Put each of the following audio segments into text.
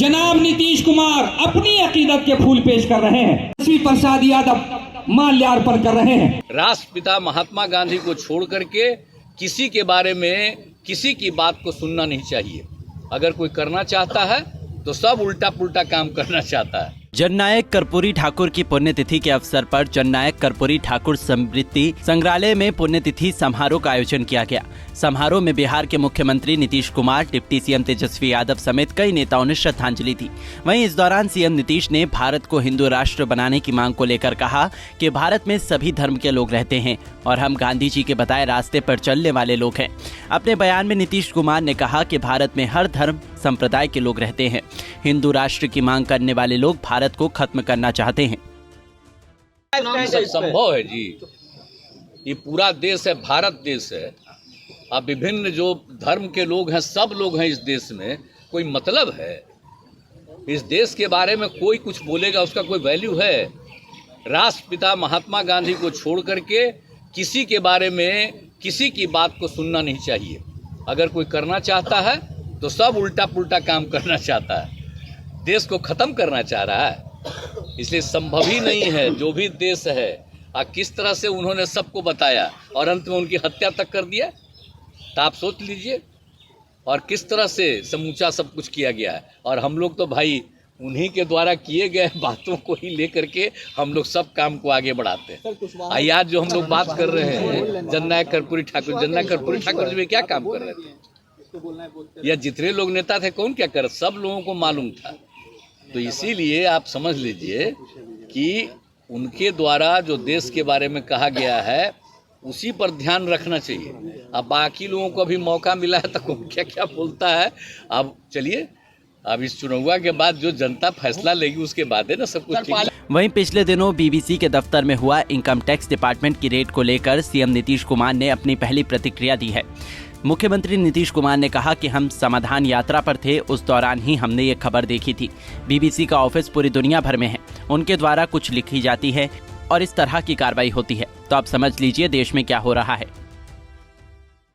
जनाब नीतीश कुमार अपनी अकीदत के फूल पेश कर रहे हैं, श्री प्रसाद यादव माल्यार्पण कर रहे हैं। राष्ट्रपिता महात्मा गांधी को छोड़ करके किसी के बारे में किसी की बात को सुनना नहीं चाहिए। अगर कोई करना चाहता है तो सब उल्टा पुल्टा काम करना चाहता है। जननायक कर्पूरी ठाकुर की पुण्यतिथि के अवसर पर जननायक कर्पूरी ठाकुर स्मृति संग्रहालय में पुण्यतिथि समारोह का आयोजन किया गया। समारोह में बिहार के मुख्यमंत्री नीतीश कुमार, डिप्टी सीएम तेजस्वी यादव समेत कई नेताओं ने श्रद्धांजलि दी। वहीं इस दौरान सीएम नीतीश ने भारत को हिंदू राष्ट्र बनाने की मांग को लेकर कहा कि भारत में सभी धर्म के लोग रहते हैं और हम गांधी जी के बताए रास्ते पर चलने वाले लोग हैं। अपने बयान में नीतीश कुमार ने कहा कि भारत में हर धर्म संप्रदाय के लोग रहते हैं। हिंदू राष्ट्र की मांग करने वाले लोग भारत को खत्म करना चाहते हैं। सब संभव है जी, ये पूरा देश है, भारत देश है। अब विभिन्न जो धर्म के लोग हैं, सब लोग हैं इस देश में। कोई मतलब है इस देश के बारे में कोई कुछ बोलेगा उसका कोई वैल्यू है? राष्ट्रपिता महात्मा गांधी को छोड़ करके किसी के बारे में किसी की बात को सुनना नहीं चाहिए। अगर कोई करना चाहता है तो सब उल्टा पुल्टा काम करना चाहता है, देश को खत्म करना चाह रहा है। इसलिए संभव ही नहीं है। जो भी देश है किस तरह से उन्होंने सबको बताया और अंत में उनकी हत्या तक कर दिया, तो आप सोच लीजिए। और किस तरह से समूचा सब कुछ किया गया है। और हम लोग तो भाई उन्हीं के द्वारा किए गए बातों को ही लेकर के हम लोग सब काम को आगे बढ़ाते हैं। आज जो हम लोग बात कर रहे हैं जननायक कर्पूरी ठाकुर जी में क्या काम कर रहे थे, या जितने लोग नेता थे कौन क्या कर, सब लोगों को मालूम था। तो इसीलिए आप समझ लीजिए कि उनके द्वारा जो देश के बारे में कहा गया है उसी पर ध्यान रखना चाहिए। अब बाकी लोगों को भी मौका मिला है तो कौन क्या क्या बोलता है। अब चलिए, अब इस चुनाव के बाद जो जनता फैसला लेगी उसके बाद है ना सब कुछ ठीक। वहीं पिछले दिनों बीबीसी के दफ्तर में हुआ इनकम टैक्स डिपार्टमेंट की रेड को लेकर सीएम नीतीश कुमार ने अपनी पहली प्रतिक्रिया दी है। मुख्यमंत्री नीतीश कुमार ने कहा कि हम समाधान यात्रा पर थे, उस दौरान ही हमने ये खबर देखी थी। बीबीसी का ऑफिस पूरी दुनिया भर में है, उनके द्वारा कुछ लिखी जाती है और इस तरह की कार्रवाई होती है, तो आप समझ लीजिए देश में क्या हो रहा है।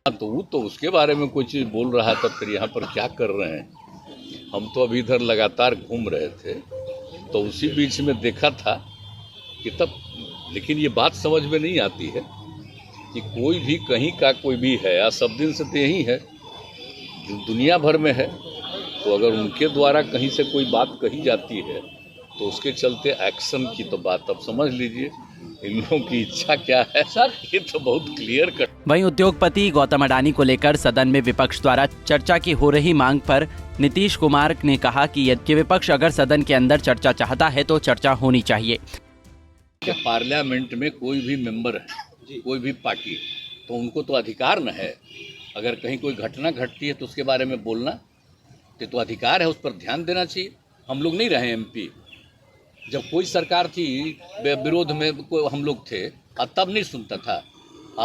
तो उसके बारे में कोई चीज बोल रहा था, फिर यहाँ पर क्या कर रहे हैं। हम तो अभी इधर लगातार घूम रहे थे तो उसी बीच में देखा था कि तब, लेकिन ये बात समझ में नहीं आती है कि कोई भी कहीं का कोई भी है, या सब दिन से तो यही है, दुनिया भर में है। तो अगर उनके द्वारा कहीं से कोई बात कही जाती है तो उसके चलते एक्शन की तो बात अब समझ लीजिए इन लोगों की इच्छा क्या है सर, ये तो बहुत क्लियर कट। वहीं उद्योगपति गौतम अडानी को लेकर सदन में विपक्ष द्वारा चर्चा की हो रही मांग पर नीतीश कुमार ने कहा कि यदि विपक्ष अगर सदन के अंदर चर्चा चाहता है तो चर्चा होनी चाहिए। पार्लियामेंट में कोई भी मेंबर है, कोई भी पार्टी, तो उनको तो अधिकार न है। अगर कहीं कोई घटना घटती है तो उसके बारे में बोलना तो अधिकार है, उस पर ध्यान देना चाहिए। हम लोग नहीं रहे एमपी, जब कोई सरकार थी विरोध में हम लोग थे, तब नहीं सुनता था।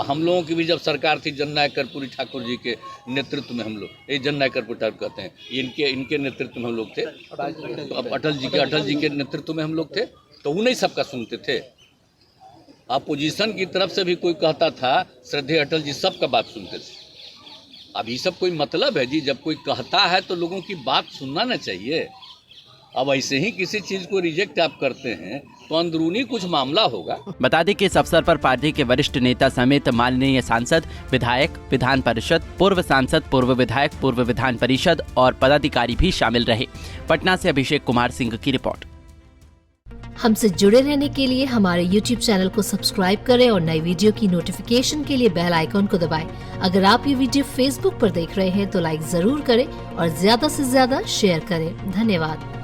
हम लोगों की भी जब सरकार थी जननायक कर्पूरी ठाकुर जी के नेतृत्व में, हम लोग ये जननायक कर्पूरी ठाकुर कहते हैं, इनके नेतृत्व में हम लोग थे। अटल जी के नेतृत्व में हम लोग थे, तो उन्हीं सबका सुनते थे। अपोजिशन की तरफ से भी कोई कहता था श्रद्धेय अटल जी, सबका बात सुनते थे। अब ये सब कोई मतलब है जी, जब कोई कहता है तो लोगों की बात सुनना ना चाहिए। अब ऐसे ही किसी चीज को रिजेक्ट आप करते हैं तो अंदरूनी कुछ मामला होगा। बता दें कि इस अवसर पर पार्टी के वरिष्ठ नेता समेत माननीय सांसद, विधायक, विधान परिषद, पूर्व सांसद, पूर्व विधायक, पूर्व विधान परिषद और पदाधिकारी भी शामिल रहे। पटना से अभिषेक कुमार सिंह की रिपोर्ट। हमसे जुड़े रहने के लिए हमारे YouTube चैनल को सब्सक्राइब करें और नई वीडियो की नोटिफिकेशन के लिए बेल आइकॉन को दबाएं। अगर आप ये वीडियो Facebook पर देख रहे हैं तो लाइक जरूर करें और ज्यादा से ज्यादा शेयर करें। धन्यवाद।